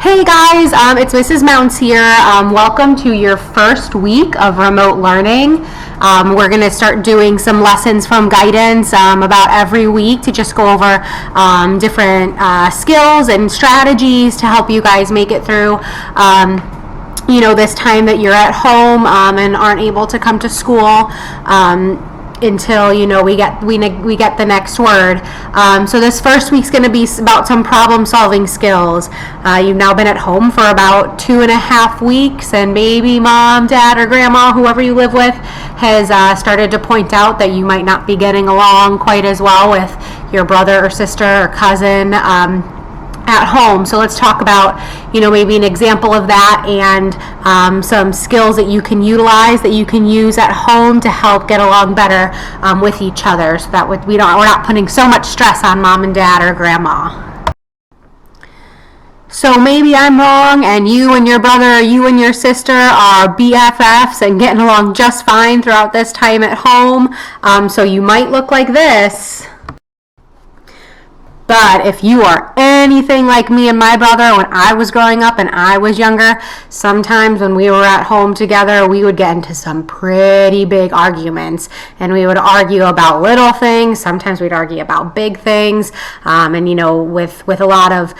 Hey guys, it's Mrs. Mounts here. Welcome to your first week of remote learning. We're going to start doing some lessons from guidance about every week to just go over different skills and strategies to help you guys make it through this time that you're at home and aren't able to come to school until we get the next word. So this first week's going to be about some problem solving skills. You've now been at home for about 2.5 weeks, and maybe mom, dad, or grandma, whoever you live with, has started to point out that you might not be getting along quite as well with your brother or sister or cousin at home. So let's talk about maybe an example of that and some skills that you can utilize, that you can use at home to help get along better with each other, so that we're not putting so much stress on mom and dad or grandma. So maybe I'm wrong and you and your brother or you and your sister are BFFs and getting along just fine throughout this time at home. So you might look like this. But if you are anything like me and my brother when I was growing up and I was younger, sometimes when we were at home together, we would get into some pretty big arguments, and we would argue about little things. Sometimes we'd argue about big things, and with a lot of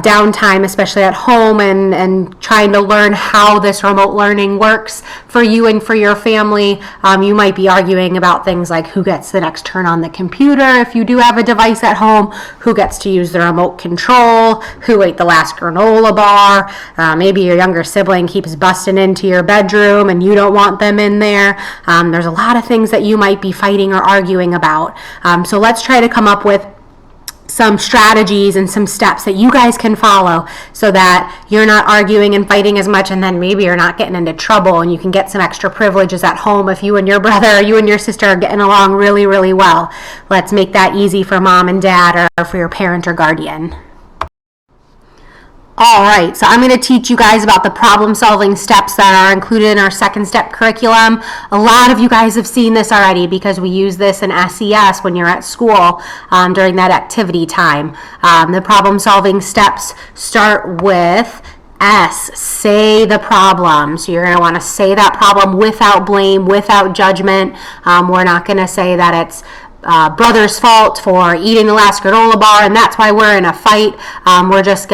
downtime, especially at home, and trying to learn how this remote learning works for you and for your family, you might be arguing about things like who gets the next turn on the computer if you do have a device at home, who gets to use the remote control, who ate the last granola bar, maybe your younger sibling keeps busting into your bedroom and you don't want them in there. There's a lot of things that you might be fighting or arguing about. So let's try to come up with some strategies and some steps that you guys can follow so that you're not arguing and fighting as much, and then maybe you're not getting into trouble and you can get some extra privileges at home if you and your brother or you and your sister are getting along really, really well. Let's make that easy for mom and dad or for your parent or guardian. Alright, so I'm going to teach you guys about the problem-solving steps that are included in our second step curriculum. A lot of you guys have seen this already because we use this in SES when you're at school during that activity time. The problem-solving steps start with S, say the problem. So you're going to want to say that problem without blame, without judgment. We're not going to say that it's brother's fault for eating the last granola bar and that's why we're in a fight. We're just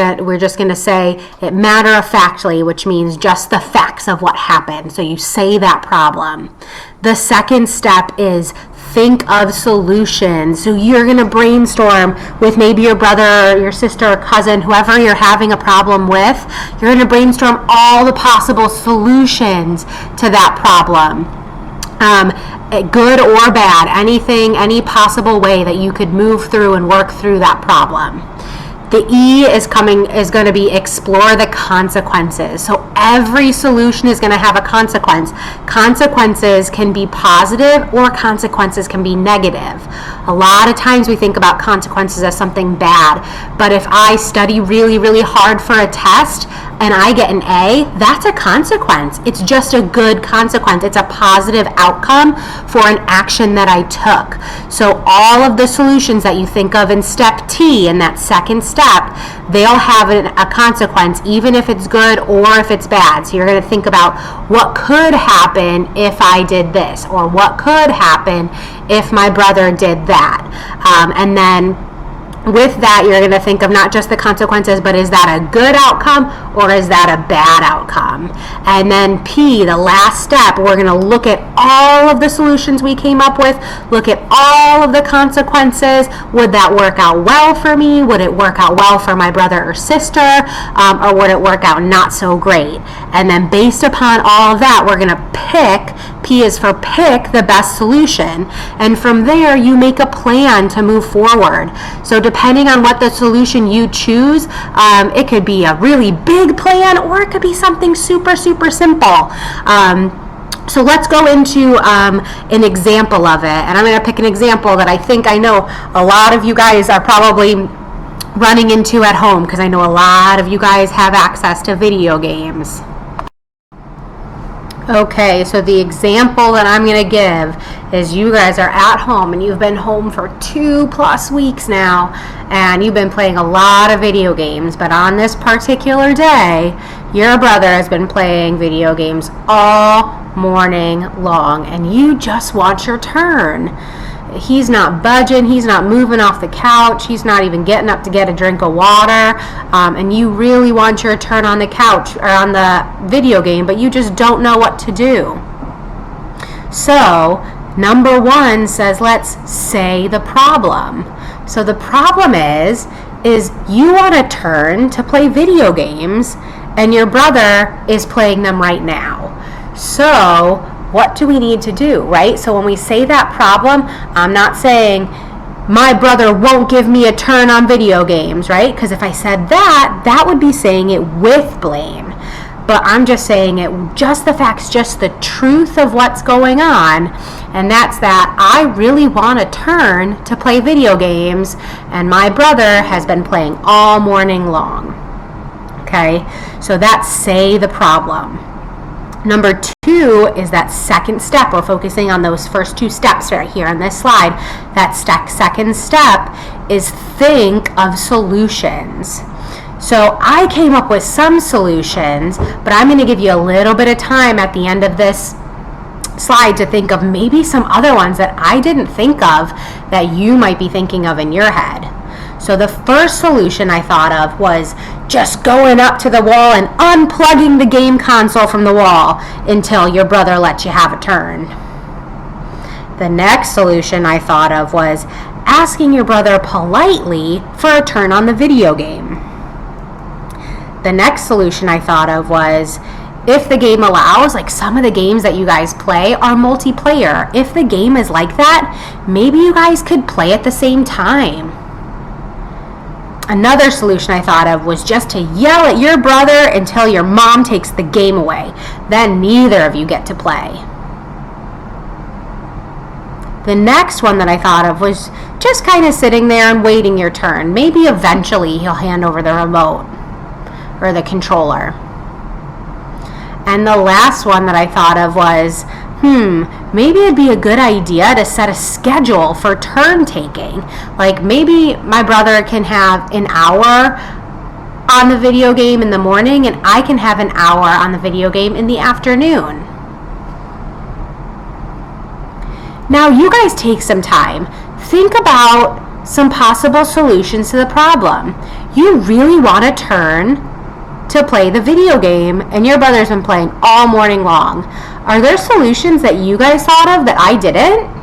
gonna say it matter-of-factly, which means just the facts of what happened. So you say that problem. The second step is think of solutions. So you're going to brainstorm with maybe your brother or your sister or cousin, whoever you're having a problem with. You're going to brainstorm all the possible solutions to that problem. Good or bad, anything, any possible way that you could move through and work through that problem. The E is going to be explore the consequences. So every solution is going to have a consequence. Consequences can be positive or consequences can be negative. A lot of times we think about consequences as something bad, but if I study really, really hard for a test and I get an A, that's a consequence. It's just a good consequence. It's a positive outcome for an action that I took. So all of the solutions that you think of in step T, in that second step, they'll have a consequence, even if it's good or if it's bad. So you're going to think about what could happen if I did this, or what could happen if my brother did that. And then with that, you're going to think of not just the consequences, but is that a good outcome or is that a bad outcome? And then P, the last step, we're going to look at all of the solutions we came up with, look at all of the consequences. Would that work out well for me? Would it work out well for my brother or sister? Or would it work out not so great? And then based upon all of that, we're going to pick, P is for pick, the best solution. And from there, you make a plan to move forward. So depending on what the solution you choose, it could be a really big plan or it could be something super, super simple. So let's go into an example of it. And I'm going to pick an example that I know a lot of you guys are probably running into at home, because I know a lot of you guys have access to video games. Okay, so the example that I'm going to give is you guys are at home and you've been home for 2+ weeks now and you've been playing a lot of video games, but on this particular day, your brother has been playing video games all morning long and you just want your turn. He's not budging, he's not moving off the couch, he's not even getting up to get a drink of water, and you really want your turn on the couch or on the video game, but you just don't know what to do. So, number 1 says, let's say the problem. So the problem is you want a turn to play video games, and your brother is playing them right now. So, what do we need to do, right? So when we say that problem, I'm not saying my brother won't give me a turn on video games, right? Because if I said that, that would be saying it with blame. But I'm just saying it, just the facts, just the truth of what's going on. And that's that I really want a turn to play video games, and my brother has been playing all morning long. Okay, so that's say the problem. Number 2 is that second step. We're focusing on those first 2 steps right here on this slide. That second step is think of solutions. So I came up with some solutions, but I'm going to give you a little bit of time at the end of this slide to think of maybe some other ones that I didn't think of that you might be thinking of in your head. So the first solution I thought of was just going up to the wall and unplugging the game console from the wall until your brother lets you have a turn. The next solution I thought of was asking your brother politely for a turn on the video game. The next solution I thought of was, if the game allows, like some of the games that you guys play are multiplayer. If the game is like that, maybe you guys could play at the same time. Another solution I thought of was just to yell at your brother until your mom takes the game away. Then neither of you get to play. The next one that I thought of was just kind of sitting there and waiting your turn. Maybe eventually he'll hand over the remote or the controller. And the last one that I thought of was, maybe it'd be a good idea to set a schedule for turn taking. Like maybe my brother can have an hour on the video game in the morning and I can have an hour on the video game in the afternoon. Now you guys take some time. Think about some possible solutions to the problem. You really want to turn to play the video game and your brother's been playing all morning long. Are there solutions that you guys thought of that I didn't?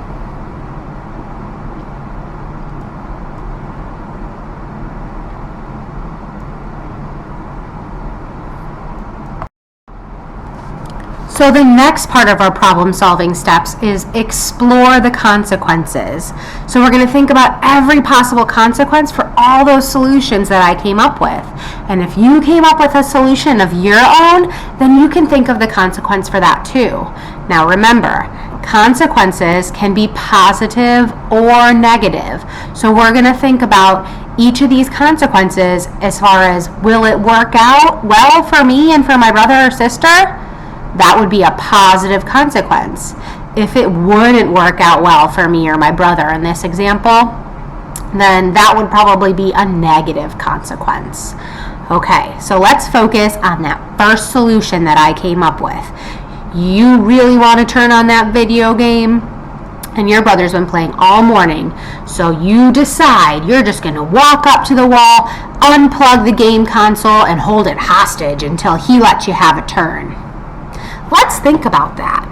So the next part of our problem-solving steps is explore the consequences. So we're going to think about every possible consequence for all those solutions that I came up with. And if you came up with a solution of your own, then you can think of the consequence for that too. Now remember, consequences can be positive or negative. So we're going to think about each of these consequences as far as, will it work out well for me and for my brother or sister? That would be a positive consequence. If it wouldn't work out well for me or my brother in this example, then that would probably be a negative consequence. Okay, so let's focus on that first solution that I came up with. You really want to turn on that video game, and your brother's been playing all morning, so you decide you're just going to walk up to the wall, unplug the game console, and hold it hostage until he lets you have a turn. Let's think about that.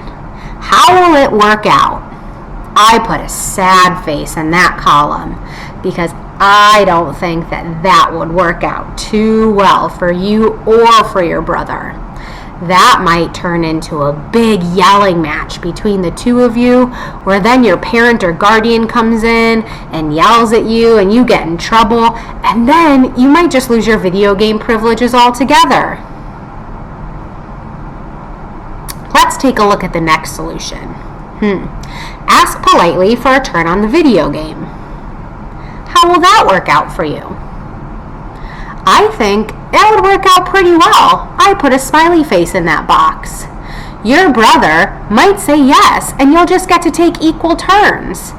How will it work out? I put a sad face in that column because I don't think that would work out too well for you or for your brother. That might turn into a big yelling match between the two of you, where then your parent or guardian comes in and yells at you and you get in trouble, and then you might just lose your video game privileges altogether. Let's take a look at the next solution. Ask politely for a turn on the video game. How will that work out for you? I think it would work out pretty well. I put a smiley face in that box. Your brother might say yes, and you'll just get to take equal turns.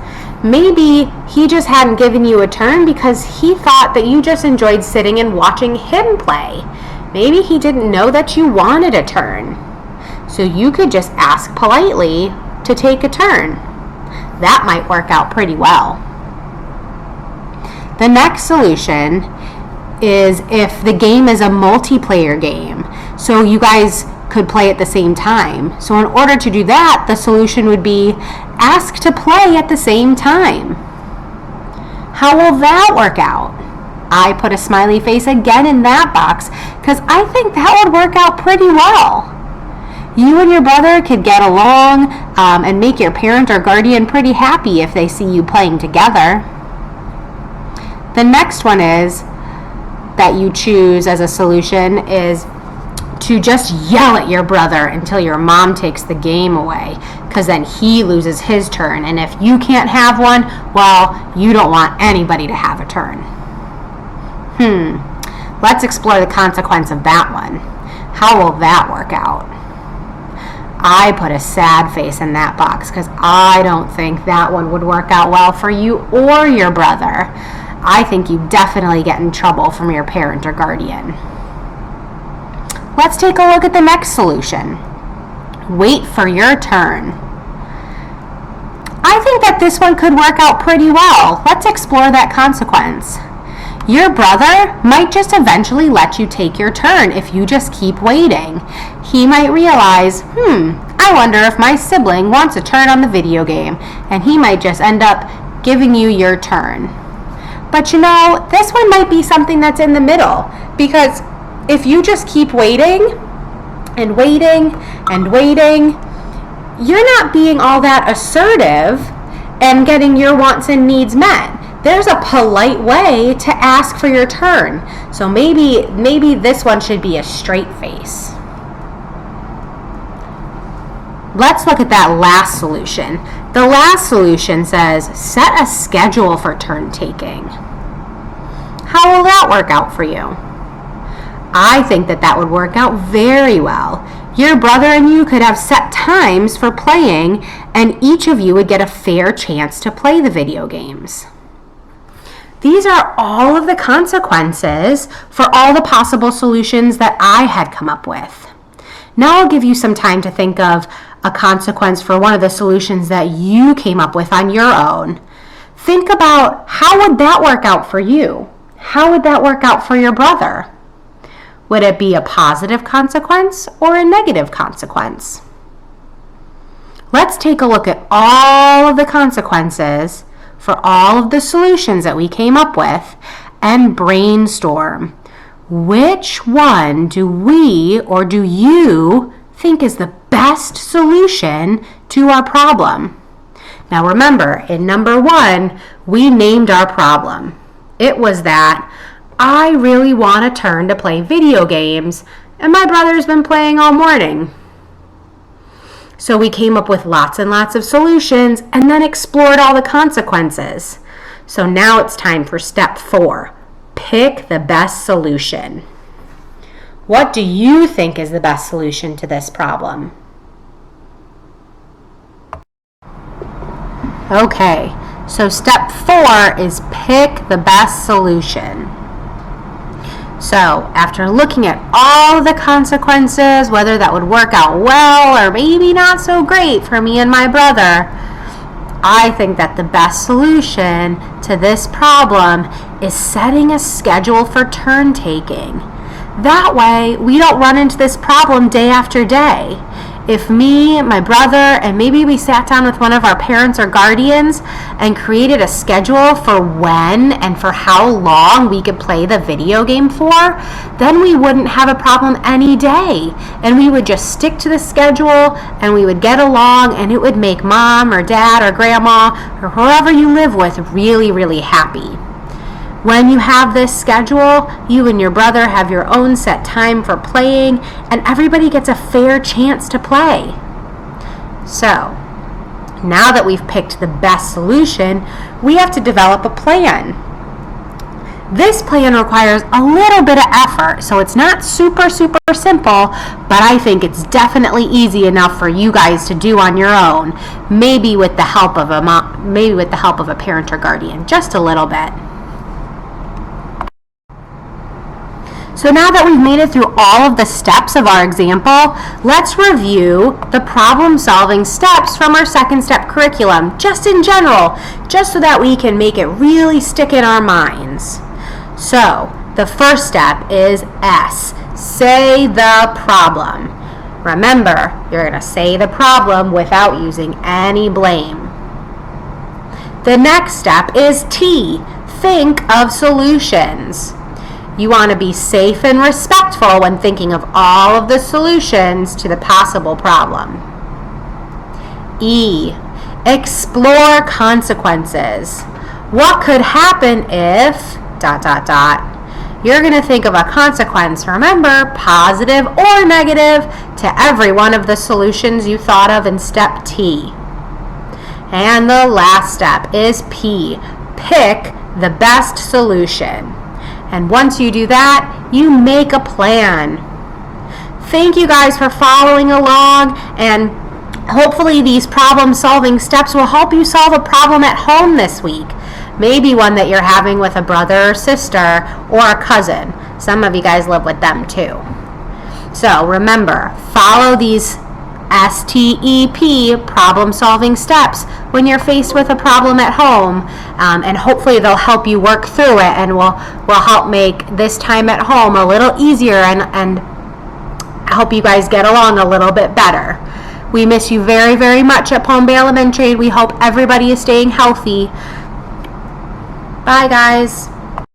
Maybe he just hadn't given you a turn because he thought that you just enjoyed sitting and watching him play. Maybe he didn't know that you wanted a turn. So you could just ask politely to take a turn. That might work out pretty well. The next solution is if the game is a multiplayer game. So you guys could play at the same time. So in order to do that, the solution would be ask to play at the same time. How will that work out? I put a smiley face again in that box because I think that would work out pretty well. You and your brother could get along and make your parent or guardian pretty happy if they see you playing together. The next one is that you choose as a solution is to just yell at your brother until your mom takes the game away, because then he loses his turn, and if you can't have one, well, you don't want anybody to have a turn. Let's explore the consequence of that one. How will that work out? I put a sad face in that box because I don't think that one would work out well for you or your brother. I think you definitely get in trouble from your parent or guardian. Let's take a look at the next solution. Wait for your turn. I think that this one could work out pretty well. Let's explore that consequence. Your brother might just eventually let you take your turn if you just keep waiting. He might realize, I wonder if my sibling wants a turn on the video game, and he might just end up giving you your turn. But you know, this one might be something that's in the middle, because if you just keep waiting and waiting and waiting, you're not being all that assertive and getting your wants and needs met. There's a polite way to ask for your turn. So maybe this one should be a straight face. Let's look at that last solution. The last solution says, set a schedule for turn taking. How will that work out for you? I think that would work out very well. Your brother and you could have set times for playing, and each of you would get a fair chance to play the video games. These are all of the consequences for all the possible solutions that I had come up with. Now I'll give you some time to think of a consequence for one of the solutions that you came up with on your own. Think about, how would that work out for you? How would that work out for your brother? Would it be a positive consequence or a negative consequence? Let's take a look at all of the consequences for all of the solutions that we came up with and brainstorm. Which one do we or do you think is the best solution to our problem? Now remember, in number 1, we named our problem. It was that I really want a turn to play video games, and my brother's been playing all morning. So we came up with lots and lots of solutions and then explored all the consequences. So now it's time for step 4. Pick the best solution. What do you think is the best solution to this problem? Okay, so step 4 is pick the best solution. So after looking at all the consequences, whether that would work out well or maybe not so great for me and my brother, I think that the best solution to this problem is setting a schedule for turn taking. That way, we don't run into this problem day after day. If me, my brother, and maybe we sat down with one of our parents or guardians and created a schedule for when and for how long we could play the video game for, then we wouldn't have a problem any day. And we would just stick to the schedule and we would get along, and it would make mom or dad or grandma or whoever you live with really, really happy. When you have this schedule, you and your brother have your own set time for playing, and everybody gets a fair chance to play. So, now that we've picked the best solution, we have to develop a plan. This plan requires a little bit of effort, so it's not super simple, but I think it's definitely easy enough for you guys to do on your own, maybe with the help of a parent or guardian, just a little bit. So now that we've made it through all of the steps of our example, let's review the problem-solving steps from our second step curriculum, just in general, just so that we can make it really stick in our minds. So, the first step is S, say the problem. Remember, you're going to say the problem without using any blame. The next step is T, think of solutions. You want to be safe and respectful when thinking of all of the solutions to the possible problem. E, explore consequences. What could happen if ... You're going to think of a consequence, remember, positive or negative, to every one of the solutions you thought of in step T. And the last step is P, pick the best solution. And once you do that, you make a plan. Thank you guys for following along, and hopefully these problem-solving steps will help you solve a problem at home this week. Maybe one that you're having with a brother or sister or a cousin. Some of you guys live with them too. So remember, follow these STEP problem-solving steps when you're faced with a problem at home, and hopefully they'll help you work through it and will help make this time at home a little easier and help you guys get along a little bit better. We miss you very much at Palm Bay Elementary. We hope everybody is staying healthy. Bye, guys.